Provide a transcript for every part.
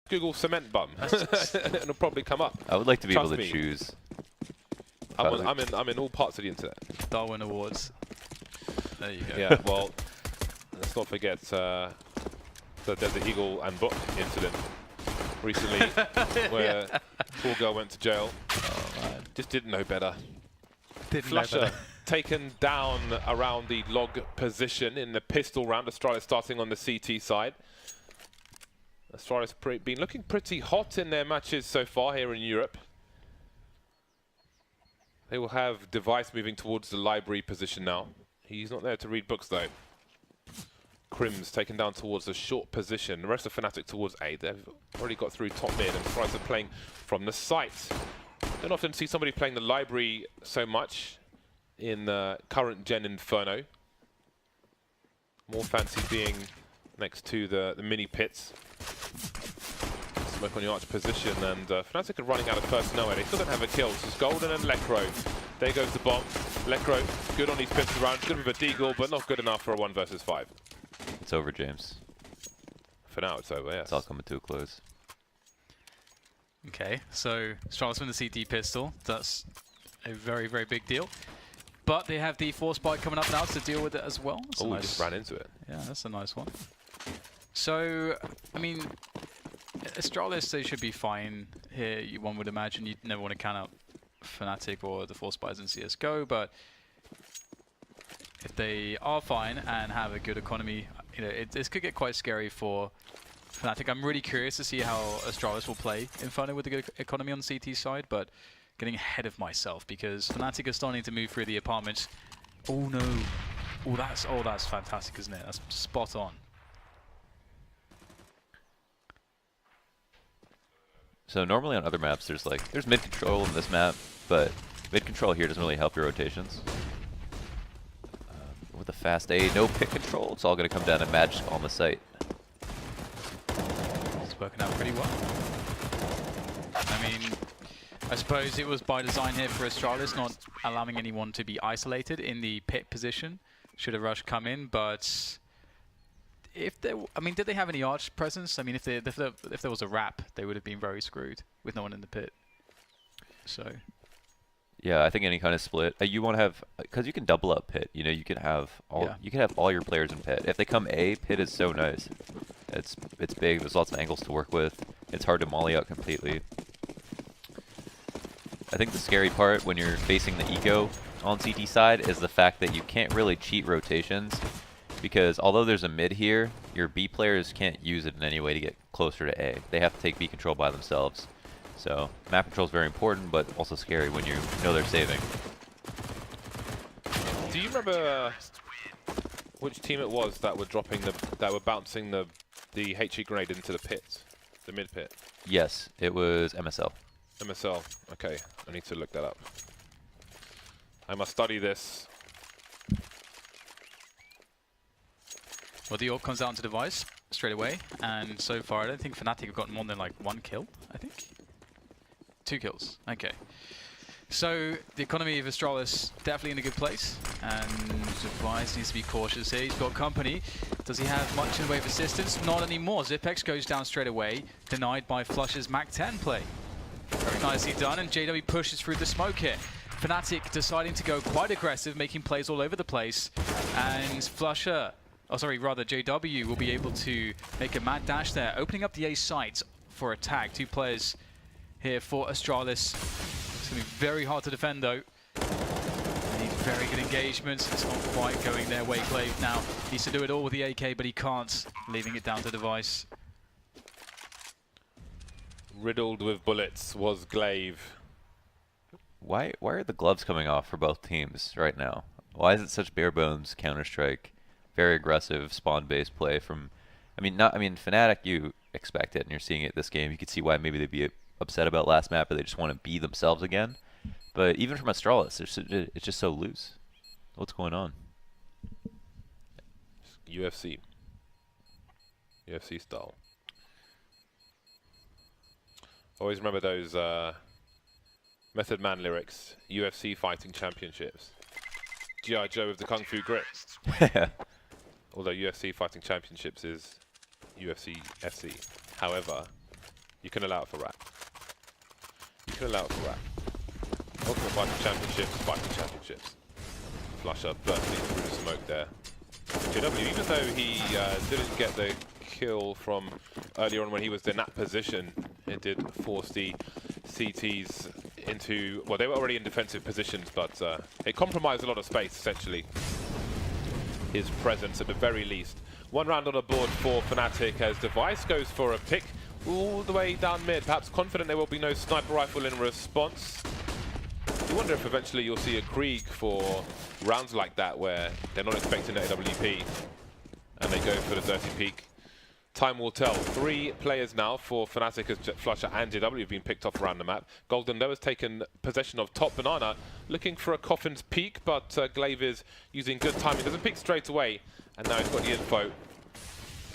Google cement bum. It'll probably come up. I would like to be able to me. choose. I'm in all parts of the internet. Darwin Awards. There you go. Yeah, well, let's not forget the Desert Eagle and Book incident recently, where poor girl went to jail. Oh, man. Just didn't know better. Didn't know Flusher better. taken down around the log position in the pistol round. Astralis starting on the CT side. Astralis been looking pretty hot in their matches so far here in Europe. They will have Device moving towards the library position now. He's not there to read books though. Crim's taken down towards the short position. The rest of Fnatic towards A. They've already got through top mid, and Astralis are playing from the site. Don't often see somebody playing the library so much in current gen Inferno. More fancy being next to the mini pits. Smoke on the arch position, and Fnatic are running out of personnel. They still don't have a kill. This is Golden and Lekro. There goes the bomb. Lekro, good on these pits around. Good with a deagle, but not good enough for a 1 versus 5. It's over, James. For now, it's over, yes. It's all coming to a close. Okay, so Astralis with the CT pistol. That's a very, very big deal. But they have the force spike coming up now to deal with it as well. Oh, nice. Just ran into it. Yeah, that's a nice one. So, I mean, Astralis, they should be fine here. One would imagine you'd never want to count out Fnatic or the Force Spies in CSGO, but if they are fine and have a good economy, you know, this could get quite scary for Fnatic. I'm really curious to see how Astralis will play Inferno with a good economy on CT side, but getting ahead of myself because Fnatic are starting to move through the apartments. Oh no! Oh, that's fantastic, isn't it? That's spot on. So normally on other maps, there's mid control in this map, but mid control here doesn't really help your rotations. With a fast A, no pick control, it's all going to come down to magic on the site. It's working out pretty well. I mean, I suppose it was by design here for Astralis, not allowing anyone to be isolated in the pit position. Should a rush come in, but if there, I mean, did they have any arch presence? I mean, if there was a wrap, they would have been very screwed with no one in the pit. So. Yeah, I think any kind of split. You want to have, because you can double up pit. You know, you can have all your players in pit. If they come A, pit is so nice. It's big. There's lots of angles to work with. It's hard to molly out completely. I think the scary part when you're facing the eco on CT side is the fact that you can't really cheat rotations, because although there's a mid here, your B players can't use it in any way to get closer to A. They have to take B control by themselves. So map control is very important, but also scary when you know they're saving. Do you remember which team it was that were dropping that were bouncing the HE grenade into the pit, the mid pit? Yes, it was MSL. MSL. Okay, I need to look that up. I must study this. Well, the AWP comes out onto Device straight away, and so far I don't think Fnatic have gotten more than like 1 kill, I think. 2 kills, okay. So the economy of Astralis definitely in a good place, and Device needs to be cautious here. He's got company. Does he have much in the way of assistance? Not anymore. Zipex goes down straight away, denied by Flusher's Mac 10 play. Very nicely done, and JW pushes through the smoke here. Fnatic deciding to go quite aggressive, making plays all over the place, and Flusher, oh sorry, rather JW will be able to make a mad dash there, opening up the A site for a tag. 2 players here for Astralis. It's going to be very hard to defend though. They need very good engagements. It's not quite going their way. Glaive now needs to do it all with the AK, but he can't, leaving it down to Device. Riddled with bullets was Glaive. Why are the gloves coming off for both teams right now? Why is it such bare bones Counter-Strike? Very aggressive spawn-based play from, I mean, Fnatic, you expect it, and you're seeing it this game. You could see why maybe they'd be upset about last map, but they just want to be themselves again. But even from Astralis, it's just so loose. What's going on? UFC style. Always remember those Method Man lyrics. UFC fighting championships. G.I. Joe with the Kung Fu grip. Although UFC fighting championships is UFC FC. However, You can allow it for Rat. You can allow it for Rat. Ultimate Fighting Championships, Fighting Championships. Flusher bursting through the smoke there. JW, even though he didn't get the kill from earlier on when he was in that position, it did force the CTs into, well, they were already in defensive positions, but it compromised a lot of space, essentially. His presence at the very least. One round on the board for Fnatic as Device goes for a pick all the way down mid, perhaps confident there will be no sniper rifle in response. You wonder if eventually you'll see a Krieg for rounds like that where they're not expecting the AWP and they go for the dirty peek. Time will tell. 3 players now for Fnatic as Flusher and JW have been picked off around the map. Golden Noah has taken possession of top banana, looking for a Coffin's peek, but Glaive is using good timing. Doesn't peek straight away, and now he's got the info.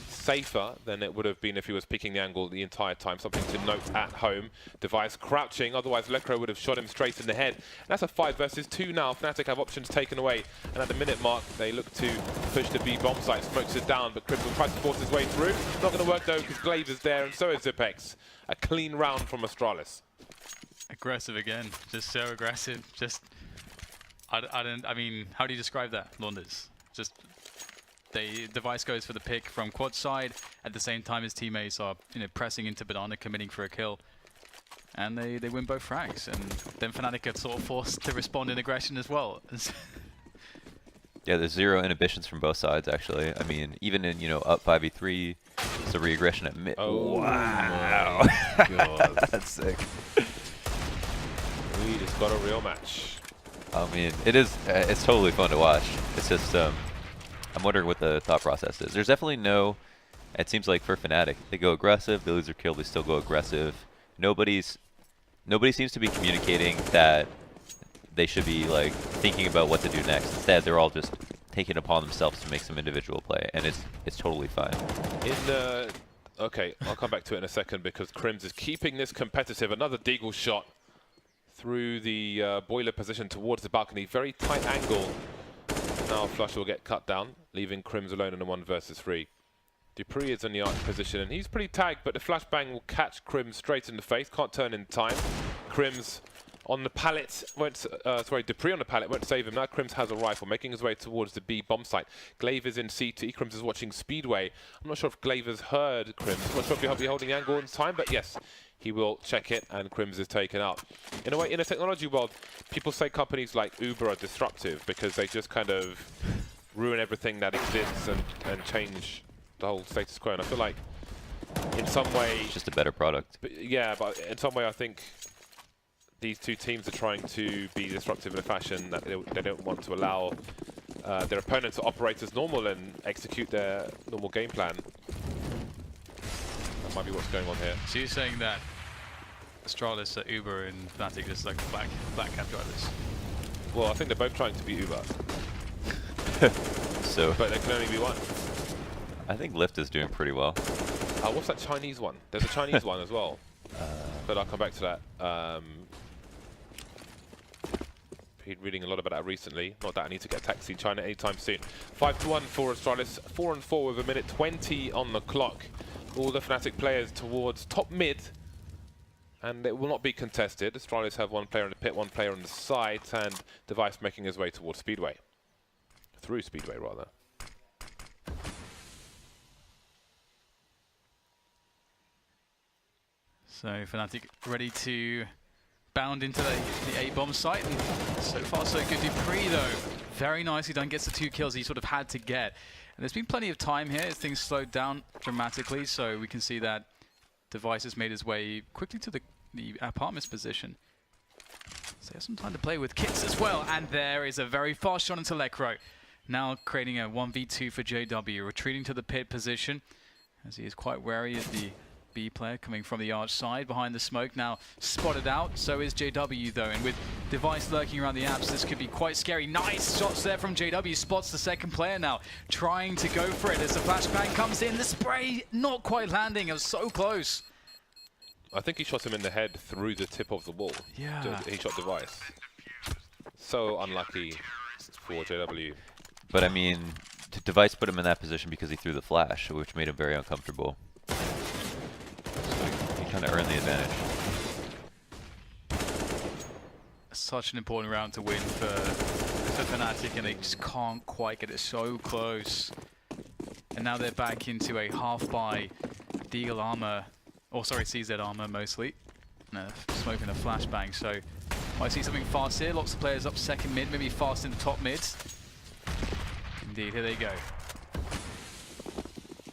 Safer than it would have been if he was picking the angle the entire time. Something to note at home. Device crouching, otherwise Lekro would have shot him straight in the head. And that's a 5 versus 2 now. Fnatic have options taken away, and at the minute mark they look to push the B bomb site. Smokes it down, but Cribs will try to force his way through. Not going to work though because Glaive is there, and so is Zipex. A clean round from Astralis. Aggressive again, just so aggressive. Just, I mean, how do you describe that, Launders? Just. The Device goes for the pick from quad side. At the same time, his teammates are pressing into banana, committing for a kill, and they win both frags. And then Fnatic get sort of forced to respond in aggression as well. Yeah, there's 0 inhibitions from both sides actually. I mean, even in up 5v3, it's a re-aggression at mid. Oh wow! God. That's sick. We just got a real match. I mean, it is. It's totally fun to watch. It's just I'm wondering what the thought process is. There's definitely no, it seems like for Fnatic, they go aggressive, they lose their kill, they still go aggressive. Nobody seems to be communicating that they should be like thinking about what to do next. Instead, they're all just taking it upon themselves to make some individual play, and it's totally fine. Okay, I'll come back to it in a second because Crims is keeping this competitive. Another Deagle shot through the boiler position towards the balcony. Very tight angle. Now Flusher will get cut down, leaving Crims alone in a 1 versus 3. Dupree is in the arc position, and he's pretty tagged, but the flashbang will catch Crims straight in the face. Can't turn in time. Crims on the pallet won't, Dupree on the pallet won't save him. Now Crims has a rifle, making his way towards the B bomb site. Glaive is in CT. Crims is watching Speedway. I'm not sure if Glaive has heard Crims. I'm not sure if he'll be holding the angle in time, but yes, he will check it, and Crims is taken out. In a way, in a technology world, people say companies like Uber are disruptive because they just kind of ruin everything that exists and change the whole status quo. And I feel like in some way... It's just a better product. Yeah, but in some way I think these two teams are trying to be disruptive in a fashion that they don't want to allow their opponents to operate as normal and execute their normal game plan. That might be what's going on here. So you're saying that Astralis, Uber, and Fnatic just like black cab drivers? Well, I think they're both trying to be Uber. So, but there can only be one. I think Lyft is doing pretty well. What's that Chinese one? There's a Chinese one as well. But I'll come back to that. Been reading a lot about that recently. Not that I need to get a taxi in China anytime soon. 5-1 for Astralis. 4-4 with 1:20 on the clock. All the Fnatic players towards top mid. And it will not be contested. Astralis have 1 player in the pit, 1 player on the side, and Device making his way towards Speedway. Through Speedway, rather. So Fnatic ready to bound into the A-bomb site. And so far so good. Dupree though, very nicely done, gets the 2 kills he sort of had to get. And there's been plenty of time here as things slowed down dramatically, so we can see that Device has made his way quickly to the apartment's position. So he has some time to play with kits as well, and there is a very fast shot into Lekro. Now creating a 1v2 for JW, retreating to the pit position, as he is quite wary of the B player coming from the arch side behind the smoke. Now spotted out, so is JW though, and with Device lurking around the apps, this could be quite scary. Nice shots there from JW, spots the second player now, trying to go for it as the flashbang comes in. The spray not quite landing, it was so close. I think he shot him in the head through the tip of the wall. Yeah. He shot Device. So unlucky for JW. But I mean, Device put him in that position because he threw the flash, which made him very uncomfortable. kind of earn the advantage. Such an important round to win for Fnatic, and they just can't quite get it so close. And now they're back into a half-buy Deagle armor, or sorry, CZ armor mostly. Smoking a flashbang, so might see something fast here. Lots of players up second mid, maybe fast in the top mid. Indeed, here they go.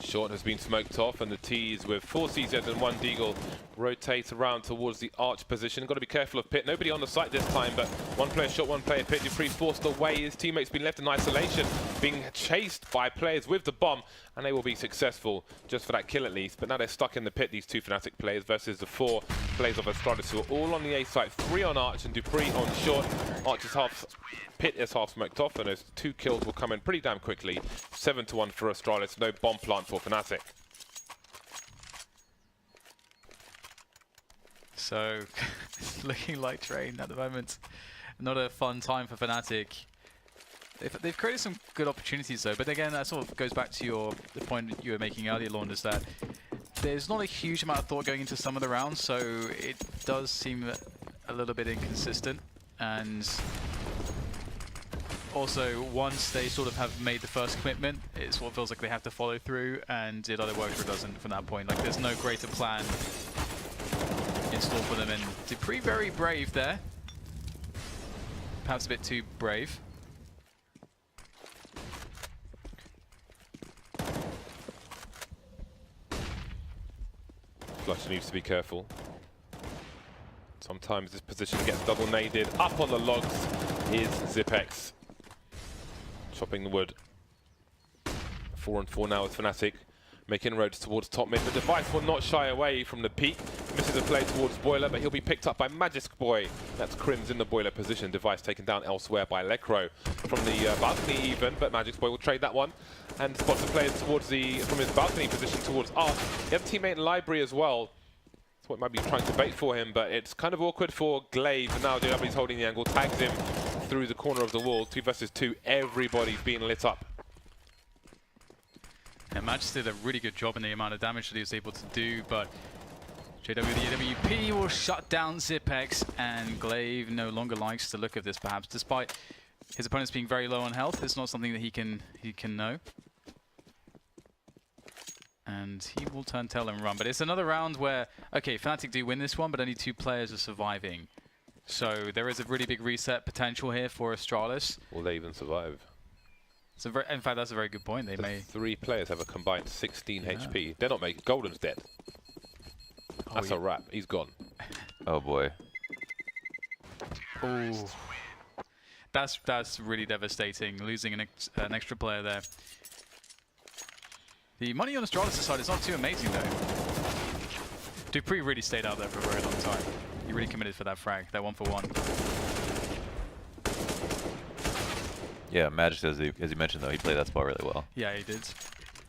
Short has been smoked off, and the T's with 4 CZs and 1 Deagle rotate around towards the arch position. Got to be careful of Pit. Nobody on the site this time, but one player shot, one player Pit. dupreeh forced away. His teammates been left in isolation, being chased by players with the bomb, and they will be successful just for that kill at least. But now they're stuck in the pit, these 2 Fnatic players, versus the 4 players of Astralis, who are all on the A site. 3 on arch and dupreeh on short. Arch is half, Pit is half smoked off, and those 2 kills will come in pretty damn quickly. 7-1 for Astralis. No bomb plant for Fnatic. So, it's looking like Train at the moment. Not a fun time for Fnatic. They've created some good opportunities though, but again, that sort of goes back to the point that you were making earlier, Lorne, is that there's not a huge amount of thought going into some of the rounds, so it does seem a little bit inconsistent. And also, once they sort of have made the first commitment, it sort of feels like they have to follow through, and it either works or it doesn't from that point. Like, there's no greater plan in store for them, and dupreeh very brave there. Perhaps a bit too brave. Flush needs to be careful. Sometimes this position gets double naded. Up on the logs is Zipex. Chopping the wood. 4-4 now with Fnatic. Making inroads towards top mid. The Device will not shy away from the peak. Misses a play towards Boiler, but he'll be picked up by Magisk Boy. That's Crims in the Boiler position. Device taken down elsewhere by Lecro from the balcony even, but Magisk Boy will trade that one and spots the players towards from his balcony position towards Arch. He has a teammate in Library as well. That's what might be trying to bait for him, but it's kind of awkward for Glaive. And now JW's holding the angle, tags him through the corner of the wall. 2 versus 2, everybody's being lit up. And Magisk did a really good job in the amount of damage that he was able to do, but JW, the AWP will shut down Zipex, and Glaive no longer likes the look of this, perhaps, despite his opponents being very low on health. It's not something that he can know. And he will turn tail and run, but it's another round where, okay, Fnatic do win this one, but only 2 players are surviving. So there is a really big reset potential here for Astralis. Will they even survive? So in fact, that's a very good point. They may. 3 players have a combined 16 HP. They're not making. Golden's dead. That's a wrap. He's gone. Oh boy. Oh, that's really devastating. Losing an extra player there. The money on Astralis' side is not too amazing though. dupreeh really stayed out there for a very long time. He really committed for that frag, that 1-for-1. Yeah, Magic, as you mentioned though, he played that spot really well. Yeah, he did.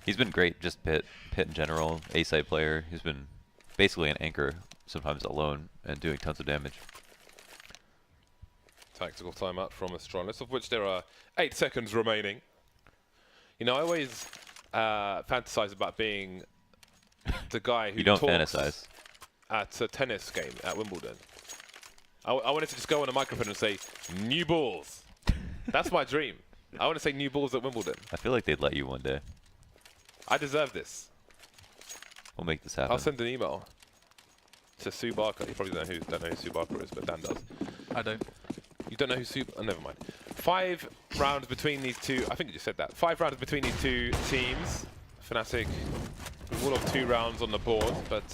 He's been great, just Pit in general, A-side player. He's been basically an anchor, sometimes alone, and doing tons of damage. Tactical timeout from Astralis, of which there are 8 seconds remaining. You know, I always fantasize about being the guy who You don't talks fantasize. at a tennis game at Wimbledon. I wanted to just go on a microphone and say, new balls. That's my dream. I want to say new balls at Wimbledon. I feel like they'd let you one day. I deserve this. We'll make this happen. I'll send an email to Sue Barker. You probably don't know who Sue Barker is, but Dan does. I don't. You don't know who Sue... Oh, never mind. 5 rounds between these 2... I think you just said that. 5 rounds between these 2 teams. Fnatic, all of 2 rounds on the board, but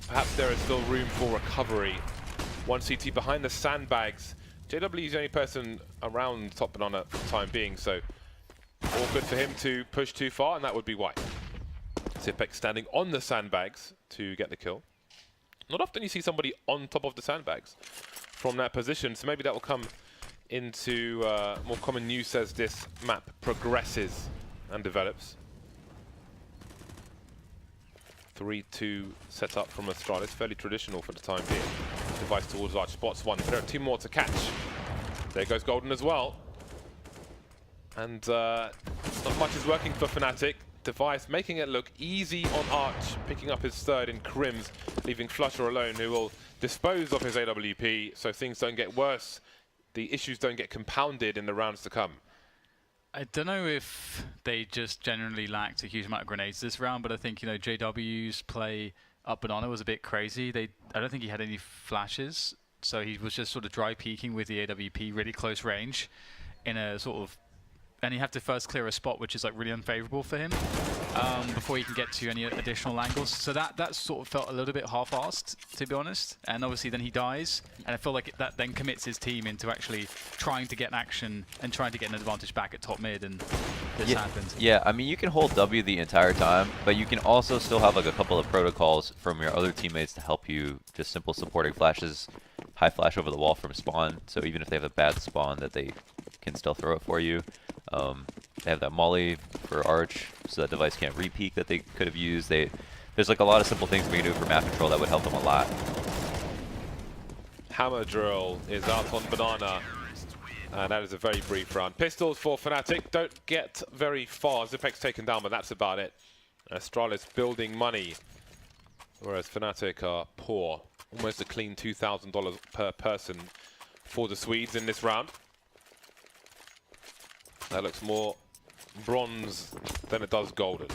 perhaps there is still room for recovery. 1 CT behind the sandbags. JW is the only person around top banana for the time being, so all good for him to push too far, and that would be why. Zipex standing on the sandbags to get the kill. Not often you see somebody on top of the sandbags from that position, so maybe that will come into more common use as this map progresses and develops. 3-2 set up from Astralis, fairly traditional for the time being. Device towards Arch, spots 1, but there are 2 more to catch. There goes Golden as well. And not much is working for Fnatic. Device making it look easy on Arch, picking up his third in Crims, leaving Flusher alone, who will dispose of his AWP so things don't get worse. The issues don't get compounded in the rounds to come. I don't know if they just generally lacked a huge amount of grenades this round, but I think, you know, JW's play up Banana was a bit crazy. I don't think he had any flashes, so he was just sort of dry peeking with the AWP, really close range, in a sort of, and he had to first clear a spot which is like really unfavorable for him before he can get to any additional angles. So that sort of felt a little bit half-assed, to be honest. And obviously then he dies, and I feel like that then commits his team into actually trying to get action and trying to get an advantage back at top mid, and this happened. Yeah, I mean, you can hold W the entire time, but you can also still have like a couple of protocols from your other teammates to help you, just simple supporting flashes, high flash over the wall from spawn, so even if they have a bad spawn that they can still throw it for you. They have that molly for Arch, so that Device can't re-peek that they could have used. There's like a lot of simple things we can do for map control that would help them a lot. Hammer Drill is out on Banana, and that is a very brief round. Pistols for Fnatic don't get very far. Zipek's taken down, but that's about it. Astralis building money, whereas Fnatic are poor. Almost a clean $2,000 per person for the Swedes in this round. That looks more bronze than it does golden.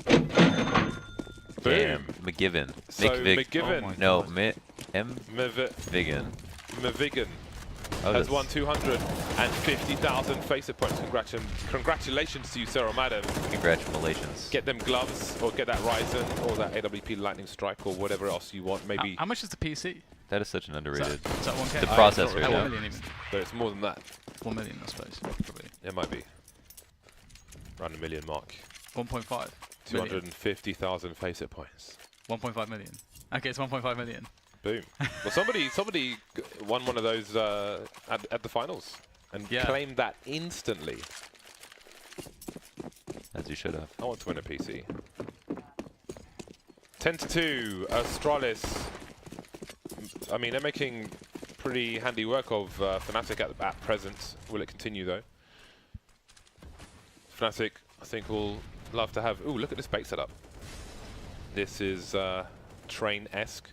Boom. McGivern. So McGivern. Oh no, Mvigan Oh, has won 250,000 FACEIT points. Congratulations to you, Sarah Madam. Congratulations. Get them gloves, or get that Ryzen, or that AWP Lightning Strike, or whatever else you want. Maybe. How much is the PC? That is such an underrated. Is that 1K? The processor, Oh, yeah. 1 million even. But it's more than that. 1 million, I suppose. Probably. It might be. Around the million mark. 1.5. 250,000 FACEIT points. 1.5 million. Okay, it's 1.5 million. Boom. Well, somebody won one of those at the finals and claimed that instantly. As you should have. I want to win a PC. 10-2, Astralis. I mean, they're making pretty handy work of Fnatic at present. Will it continue though? Fnatic, I think, will love to have. Ooh, look at this bait setup. This is train-esque.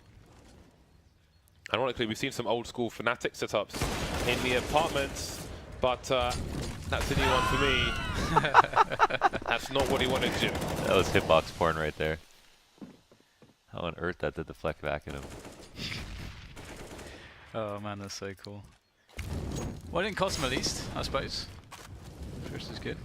Ironically, we've seen some old school Fnatic setups in the apartments, but that's a new one for me. That's not what he wanted to do. That was hitbox porn right there. How on earth that did deflect back at him? Oh man, that's so cool. Well, it didn't cost him at least, I suppose. First is good.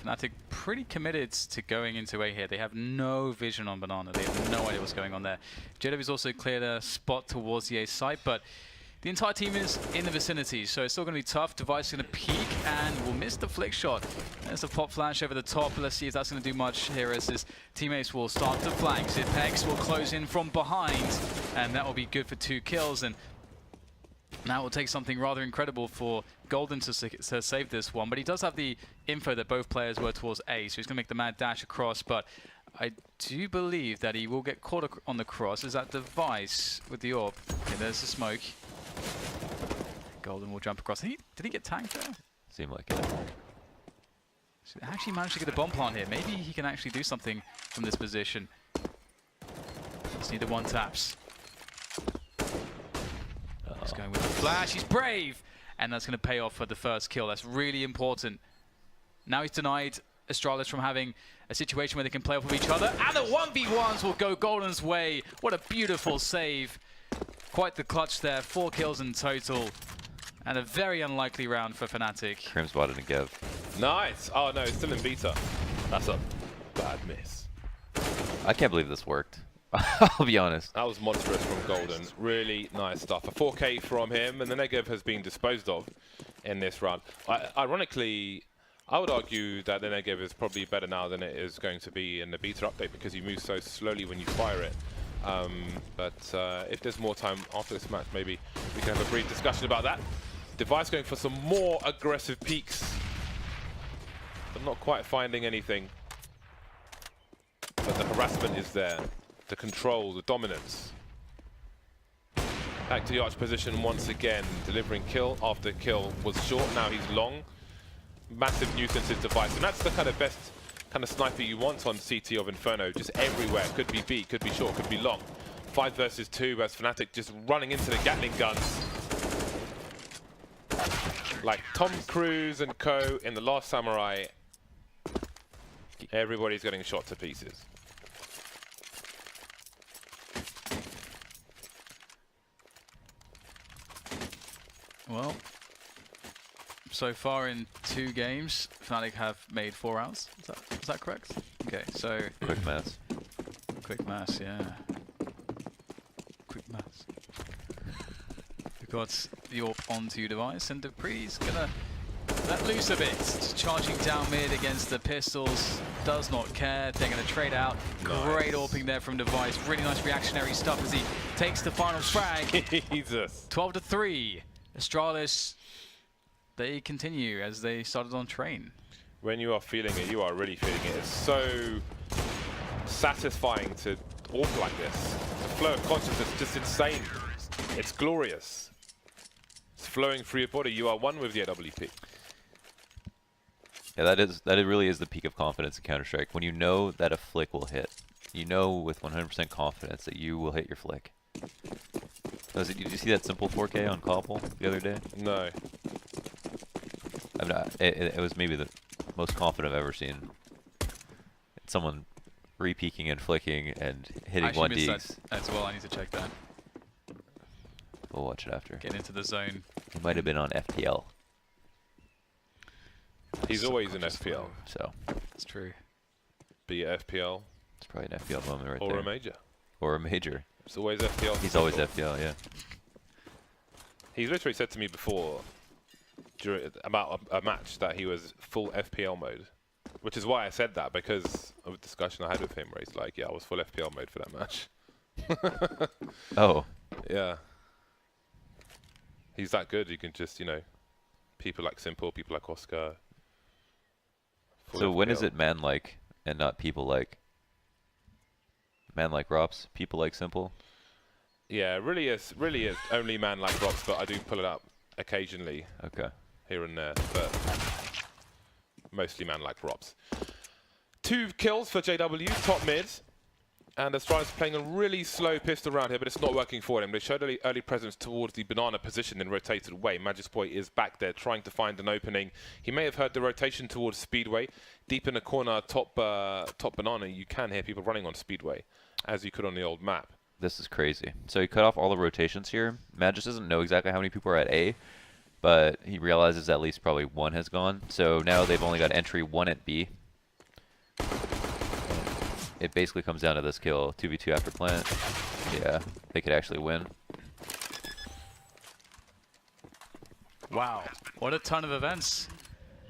Fnatic pretty committed to going into A here. They have no vision on Banana. They have no idea what's going on there. JW's also cleared a spot towards the A site, but the entire team is in the vicinity, so it's still going to be tough. Device is going to peek and will miss the flick shot. There's a pop flash over the top. Let's see if that's going to do much here as his teammates will start to flank. Zipex will close in from behind, and that will be good for 2 kills. And now it will take something rather incredible for Golden to save this one, but he does have the info that both players were towards A, so he's going to make the mad dash across, but I do believe that he will get caught on the cross. Is that Device with the orb? Okay, there's the smoke. Golden will jump across. Did he get tanked there? Seemed like it. So he actually managed to get a bomb plant here. Maybe he can actually do something from this position. Just need the 1 taps. He's going with the flash. He's brave! And that's going to pay off for the first kill. That's really important. Now he's denied Astralis from having a situation where they can play off of each other. And the 1v1s will go Golden's way. What a beautiful save. Quite the clutch there. 4 kills in total. And a very unlikely round for Fnatic. Crim's botted and Gev. Nice. Oh no, it's still in beta. That's a bad miss. I can't believe this worked. I'll be honest. That was monstrous from Golden. Really nice stuff. A 4K from him, and the Negev has been disposed of in this round. Ironically, I would argue that the Negev is probably better now than it is going to be in the beta update because you move so slowly when you fire it. But if there's more time after this match, maybe we can have a brief discussion about that. Device going for some more aggressive peaks, but not quite finding anything. But the harassment is there. The control, the dominance. Back to the arch position once again, delivering kill after kill. Was short, now he's long. massive nuisance is Device, and that's the kind of best kind of sniper you want on CT of Inferno, just everywhere. Could be B, could be short, could be long. 5 versus 2, whereas Fnatic just running into the Gatling guns. Like Tom Cruise and co in The Last Samurai, everybody's getting shot to pieces. Well, so far in 2 games, Fnatic have made 4 rounds. Is that correct? Okay, so Quick maths. quick maths, yeah. Quick maths. We've got the AWP onto Device, and Dupree's gonna let loose a bit. Just charging down mid against the pistols. Does not care. They're gonna trade out. Nice. Great AWPing there from Device. Really nice reactionary stuff as he takes the final frag. Jesus. 12-3. Astralis, they continue as they started on train. When you are feeling it, you are really feeling it. It's so satisfying to AWP like this. The flow of consciousness is just insane. It's glorious. It's flowing through your body. You are one with the AWP. Yeah, that really is the peak of confidence in Counter-Strike. When you know that a flick will hit, you know with 100% confidence that you will hit your flick. Did you see that simple 4K on Cobble the other day? No. I mean, it was maybe the most confident I've ever seen. It's someone re-peeking and flicking and hitting I actually 1Ds. missed that as well. I need to check that. We'll watch it after. Get into the zone. He might have been on FPL, He's always in FPL. so That's true. Be it FPL it's probably an FPL moment right or there. a major. Or a major. It's always FPL. He's always FPL, yeah. He's literally said to me before about a match that he was full FPL mode, which is why I said that, because of a discussion I had with him where he's like, yeah, I was full FPL mode for that match. Oh, Yeah. He's that good. You can just, you know, people like Simple, people like Oscar. full so when is FPL. it man-like and not people-like? Man-like Rops, people-like Simple? Yeah, it really is only man like Rops, but I do pull it up occasionally Okay. here and there, but mostly man like Rops. 2 kills for JW, top mid. And Astralis playing a really slow pistol round here, but it's not working for him. They showed early presence towards the banana position and rotated away. Magisboy is back there trying to find an opening. He may have heard the rotation towards Speedway. Deep in the corner, top banana, you can hear people running on Speedway, as you could on the old map. This is crazy. So he cut off all the rotations here. Magis doesn't know exactly how many people are at A, but he realizes at least probably 1 has gone. So now they've only got entry 1 at B. It basically comes down to this kill, 2v2 after plant. Yeah, they could actually win. Wow, what a ton of events.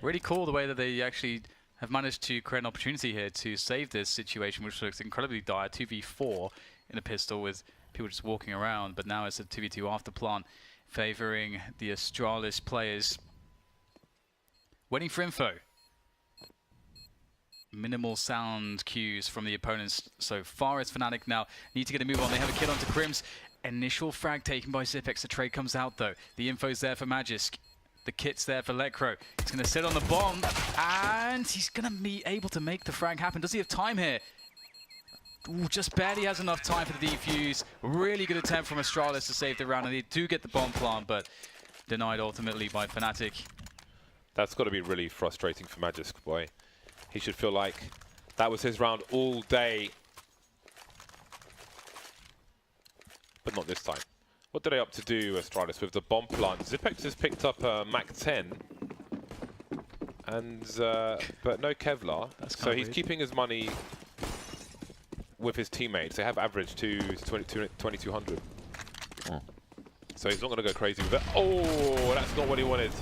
Really cool the way that they actually have managed to create an opportunity here to save this situation, which looks incredibly dire. 2v4 in a pistol with people just walking around, but now it's a 2v2 after plant, favoring the Astralis players. Waiting for info. Minimal sound cues from the opponents so far as Fnatic now need to get a move on. They have a kill onto Crims. Initial frag taken by Zipex. The trade comes out though. The info's there for Magisk. The kit's there for Lekro. He's going to sit on the bomb and he's going to be able to make the frag happen. Does he have time here? Ooh, just barely has enough time for the defuse. Really good attempt from Astralis to save the round, and they do get the bomb plant, but denied ultimately by Fnatic. That's got to be really frustrating for Magisk, boy. He should feel like that was his round all day. But not this time. What did they up to do, Astralis, with the bomb plant? Zipex has picked up Mac 10. And, but no Kevlar. So he's keeping his money with his teammates. They have averaged to 2200. Oh. So he's not going to go crazy with it. Oh, that's not what he wanted.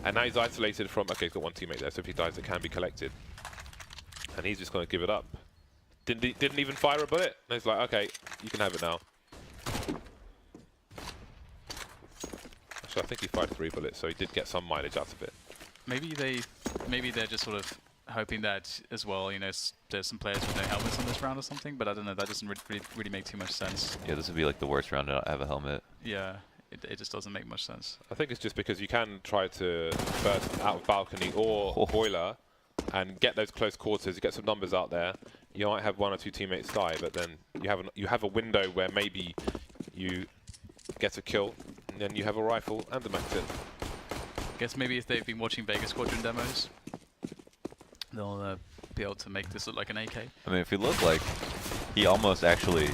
And now he's isolated from... Okay, he's got 1 teammate there, so if he dies, it can be collected. And he's just going to give it up. Didn't even fire a bullet. And he's like, okay, you can have it now. Actually, I think he fired 3 bullets, so he did get some mileage out of it. Maybe they're just sort of hoping that as well, you know, there's some players with no helmets on this round or something, but I don't know, that doesn't really make too much sense. Yeah, this would be like the worst round to not have a helmet. Yeah, It just doesn't make much sense. I think it's just because you can try to burst out of balcony or boiler and get those close quarters, you get some numbers out there. You might have 1 or 2 teammates die, but then you have a window where maybe you get a kill, and then you have a rifle and a mag-tip. Guess maybe if they've been watching Vegas Squadron demos, they'll be able to make this look like an AK. I mean, if you look like he almost actually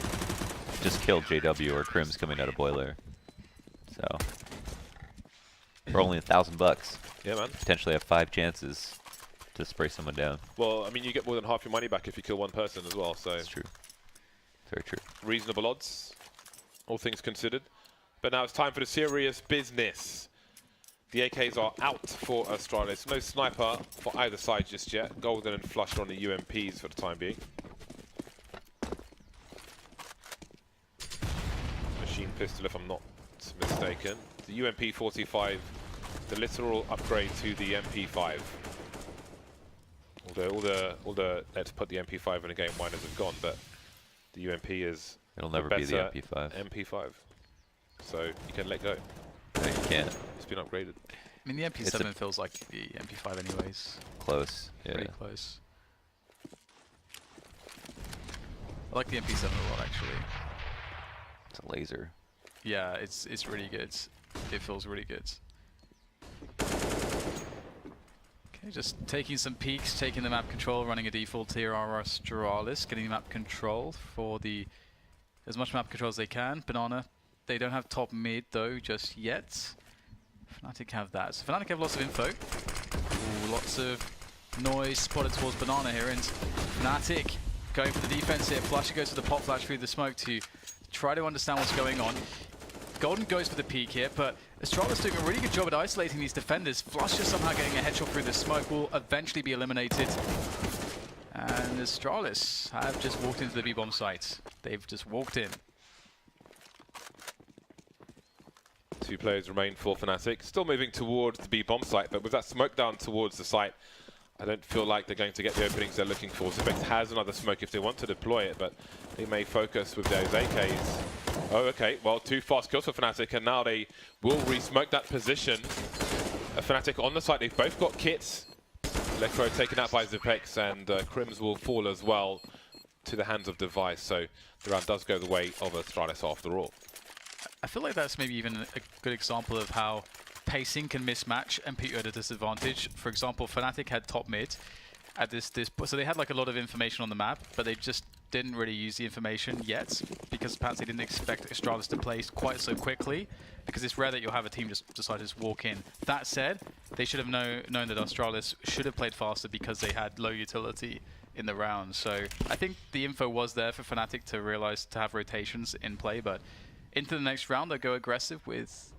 just killed JW or Crims coming out of boiler. So for only $1,000, Yeah, man. potentially have 5 chances to spray someone down. Well, I mean, you get more than half your money back if you kill one person as well, so That's true. Very true. reasonable odds, all things considered. But now it's time for the serious business. The AKs are out for Astralis. No sniper for either side just yet. Golden and Flush on the UMPs for the time being. Machine pistol, if I'm not mistaken. The UMP 45, the literal upgrade to the MP5. Although all the let's put the MP5 in a game miners have gone, but the UMP is It'll never be the MP5. MP5. So you can let go. No, you can't. It's been upgraded. I mean, the MP7 feels like the MP5 anyways. Close. Yeah. Pretty close. I like the MP7 a lot, actually. It's a laser. Yeah, it's really good. It feels really good. Okay, just taking some peeks, taking the map control, running a default here are Astralis, getting map control for as much map control as they can. Banana, they don't have top mid though just yet. Fnatic have that. So Fnatic have lots of info. Ooh, lots of noise spotted towards Banana here, and Fnatic going for the defense here. Flusher goes for the pop flash through the smoke to try to understand what's going on. Golden goes for the peek here, but Astralis doing a really good job at isolating these defenders. Flusher somehow getting a headshot through the smoke, will eventually be eliminated. And Astralis have just walked into the B-bomb site. They've just walked in. 2 players remain for Fnatic. Still moving towards the B-bomb site, but with that smoke down towards the site, I don't feel like they're going to get the openings they're looking for. Zipx has another smoke if they want to deploy it, but they may focus with those AKs. Oh, okay. Well, 2 fast kills for Fnatic, and now they will re-smoke that position. Fnatic on the site. They've both got kits. Electro taken out by Zipx, and Crims will fall as well to the hands of Device. So the round does go the way of Astralis after all. I feel like that's maybe even a good example of how pacing can mismatch and put you at a disadvantage. For example, Fnatic had top mid at so they had like a lot of information on the map, but they just didn't really use the information yet because perhaps they didn't expect Astralis to play quite so quickly, because it's rare that you'll have a team just decide to just walk in. That said, they should have known that Astralis should have played faster because they had low utility in the round. So I think the info was there for Fnatic to realize to have rotations in play, but into the next round they'll go aggressive with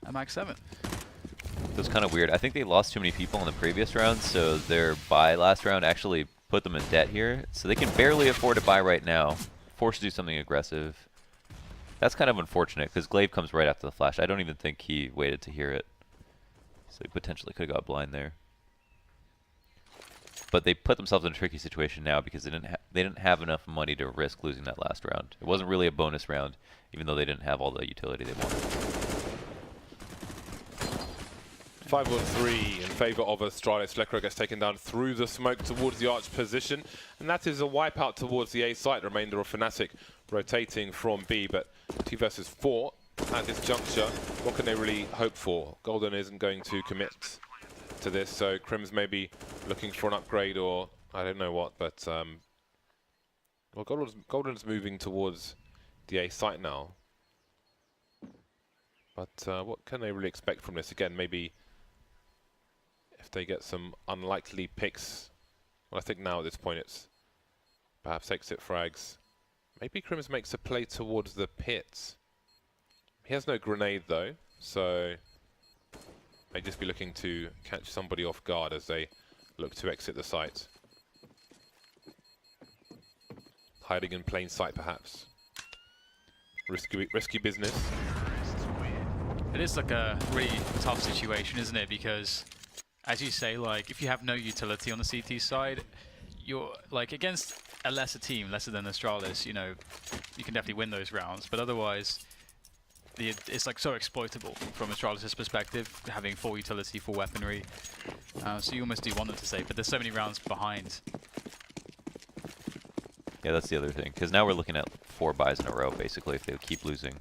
a Mag 7. It was kind of weird. I think they lost too many people in the previous round, so their buy last round actually put them in debt here. So they can barely afford to buy right now. Forced to do something aggressive. That's kind of unfortunate because Glaive comes right after the flash. I don't even think he waited to hear it. So he potentially could have got blind there. But they put themselves in a tricky situation now because they didn't have enough money to risk losing that last round. It wasn't really a bonus round, even though they didn't have all the utility they wanted. 5-on-3 in favour of Astralis. Lekro gets taken down through the smoke towards the arch position, and that is a wipeout towards the A site. The remainder of Fnatic rotating from B, but 2 versus 4 at this juncture. What can they really hope for? Golden isn't going to commit to this, so Crims may be looking for an upgrade or I don't know what, but well, Golden's moving towards the A site now. But what can they really expect from this? Again, maybe if they get some unlikely picks. Well, I think now at this point it's perhaps exit frags. Maybe Crims makes a play towards the pit. He has no grenade though, so may just be looking to catch somebody off guard as they look to exit the site. Hiding in plain sight perhaps. Risky business. It is like a really tough situation, isn't it? Because, as you say, like if you have no utility on the CT side, you're like against a lesser team, lesser than Astralis. You know, you can definitely win those rounds. But otherwise, it's like so exploitable from Astralis' perspective, having full utility, full weaponry. So you almost do want them to save, but there's so many rounds behind. Yeah, that's the other thing. Because now we're looking at 4 buys in a row, basically, if they keep losing.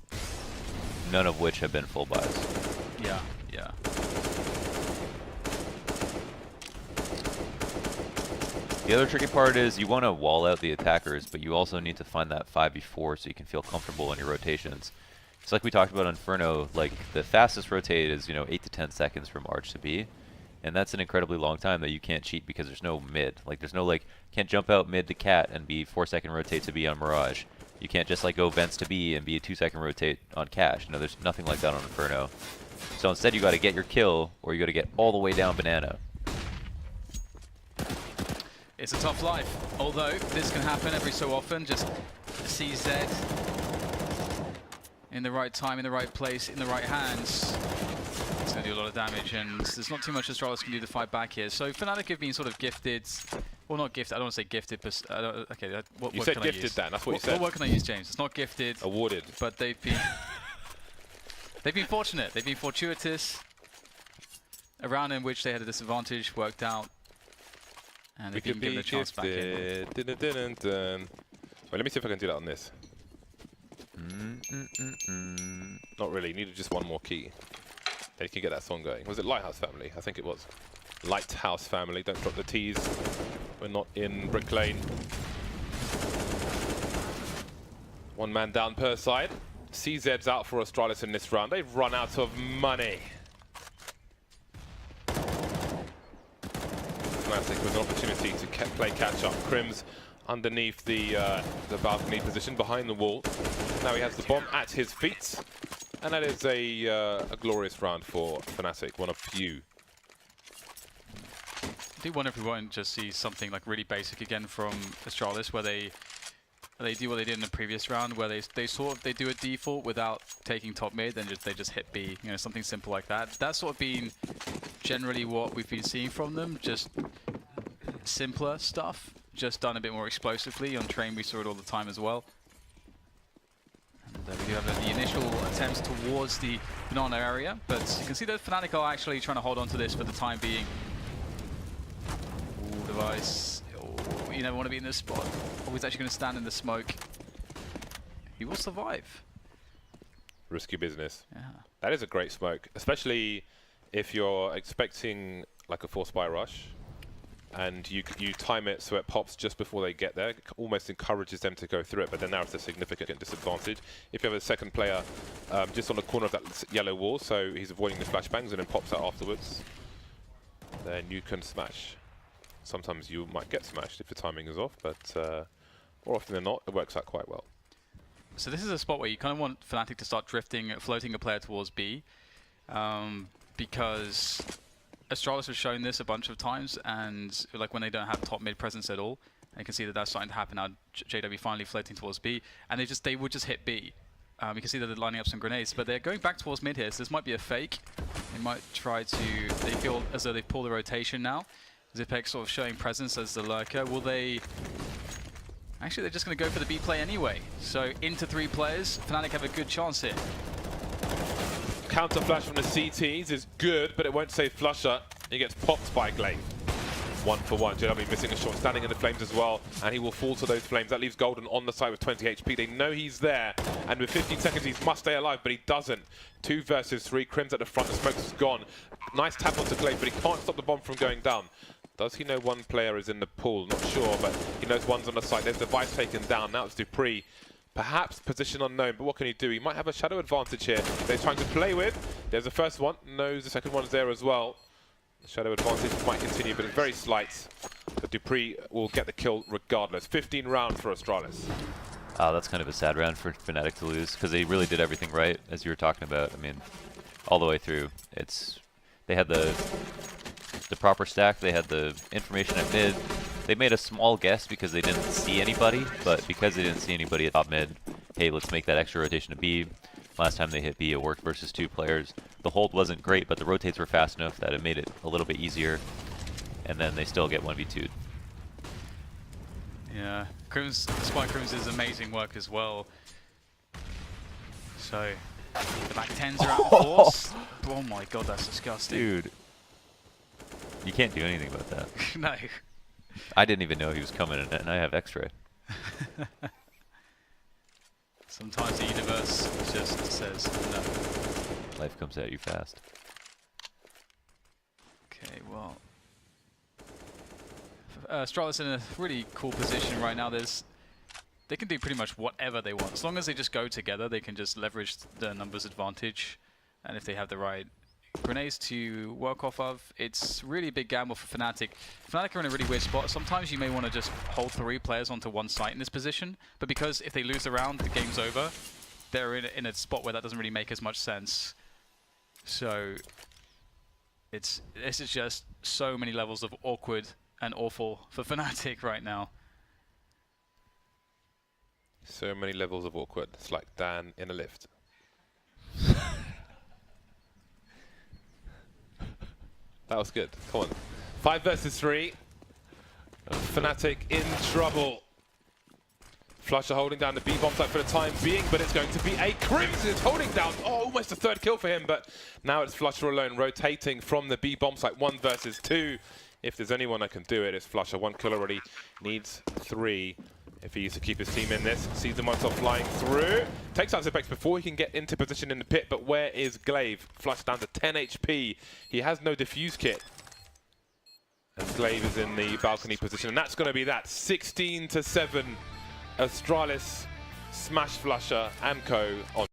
None of which have been full buys. Yeah, yeah. The other tricky part is you want to wall out the attackers, but you also need to find that 5v4 so you can feel comfortable in your rotations. It's like we talked about Inferno, like the fastest rotate is, 8 to 10 seconds from Arch to B. And that's an incredibly long time that you can't cheat because there's no mid. Like there's no can't jump out mid to Cat and be 4-second rotate to B on Mirage. You can't just go vents to B and be a 2-second rotate on Cash. No, there's nothing like that on Inferno. So instead you got to get your kill, or you got to get all the way down Banana. It's a tough life, although this can happen every so often. Just CZ in the right time, in the right place, in the right hands. It's going to do a lot of damage, and there's not too much Astralis can do to fight back here. So Fnatic have been sort of gifted, well, not gifted, I don't want to say gifted, but okay, what You word said can gifted, I use? Dan, that's what you said. What word can I use, James? It's not gifted. Awarded. But they've been they've been fortunate, they've been fortuitous. A round in which they had a disadvantage worked out, and they've been given a chance back in. Wait, let me see if I can do that on this. Not really, needed just one more key. Then you can get that song going. Was it Lighthouse Family? I think it was. Lighthouse Family, don't drop the T's. We're not in Brick Lane. 1 man down per side. CZ's out for Astralis in this round. They've run out of money. Fnatic with an opportunity to play catch up. Crims underneath the balcony position behind the wall. Now he has the bomb at his feet. And that is a glorious round for Fnatic, one of few. I do wonder if we won't just see something like really basic again from Astralis, where they do what they did in the previous round, where they do a default without taking top mid, and they just hit B, something simple like that. That's sort of been generally what we've been seeing from them, just simpler stuff, just done a bit more explosively. On Train we saw it all the time as well. And we do have the initial attempts towards the banana area, but you can see that Fnatic are actually trying to hold on to this for the time being. Ooh, device. Oh, you never want to be in this spot. Oh, he's actually going to stand in the smoke. He will survive. Risky business. Yeah. That is a great smoke, especially if you're expecting like a force buy rush, and you time it so it pops just before they get there. It almost encourages them to go through it, but then now it's a significant disadvantage. If you have a second player just on the corner of that yellow wall, so he's avoiding the flashbangs and then pops out afterwards, then you can smash. Sometimes you might get smashed if the timing is off, but more often than not, it works out quite well. So this is a spot where you kind of want Fnatic to start drifting, floating a player towards B, because Astralis has shown this a bunch of times, and like when they don't have top mid presence at all, and you can see that that's starting to happen now. JW finally floating towards B, and they would just hit B. You can see that they're lining up some grenades, but they're going back towards mid here, so this might be a fake. They might try to, they feel as though they've pulled the rotation now. Zipex sort of showing presence as the lurker. Will they, actually they're just going to go for the B play anyway. So into 3 players, Fnatic have a good chance here. Counter flash from the CTs is good, but it won't save Flusher. He gets popped by Glaive. 1 for 1. JW missing a shot, standing in the flames as well, and he will fall to those flames. That leaves Golden on the side with 20 HP. They know he's there, and with 15 seconds he must stay alive, but he doesn't. 2 versus 3. Crims at the front, the smoke is gone. Nice tap onto Glaive, but he can't stop the bomb from going down. Does he know one player is in the pool? Not sure, but he knows one's on the side. There's Device taken down. Now it's Dupree. Perhaps position unknown, but what can he do? He might have a shadow advantage here that he's trying to play with. There's the first one. Knows the second one's there as well. The shadow advantage might continue, but it's very slight. But Dupree will get the kill regardless. 15 rounds for Astralis. Oh, that's kind of a sad round for Fnatic to lose, because they really did everything right, as you were talking about. I mean, all the way through. They had the proper stack, they had the information at mid. They made a small guess because they didn't see anybody, but because they didn't see anybody at top mid, hey, let's make that extra rotation to B. Last time they hit B, it worked versus 2 players. The hold wasn't great, but the rotates were fast enough that it made it a little bit easier, and then they still get 1v2'd. Yeah, despite Crims' amazing work as well. So, The back 10s are out of force. Oh my god, that's disgusting. Dude. You can't do anything about that. No. I didn't even know he was coming in, and I have X-ray. Sometimes the universe just says no. Life comes at you fast. Okay, well. Astralis in a really cool position right now. They can do pretty much whatever they want. As long as they just go together, they can just leverage the numbers advantage. And if they have the right grenades to work off of, it's really a big gamble for Fnatic. Fnatic are in a really weird spot. Sometimes you may want to just hold 3 players onto one site in this position, but because if they lose the round, the game's over, they're in a spot where that doesn't really make as much sense. So this is just so many levels of awkward and awful for Fnatic right now. So many levels of awkward. It's like Dan in a lift. That was good. Come on. 5 versus 3. Fnatic in trouble. Flusher holding down the B-bomb site for the time being, but it's going to be a Crimson holding down. Oh, almost a 3rd kill for him, but now it's Flusher alone, rotating from the B-bomb site. 1 versus 2. If there's anyone that can do it, it's Flusher. 1 kill already, needs 3. If he used to keep his team in this, sees the Molotov flying through. Takes out Zipex before he can get into position in the pit, but where is Glaive? Flush down to 10 HP. He has no defuse kit. And Glaive is in the balcony position, and that's going to be that. 16-7. Astralis smash Flusher and Co. on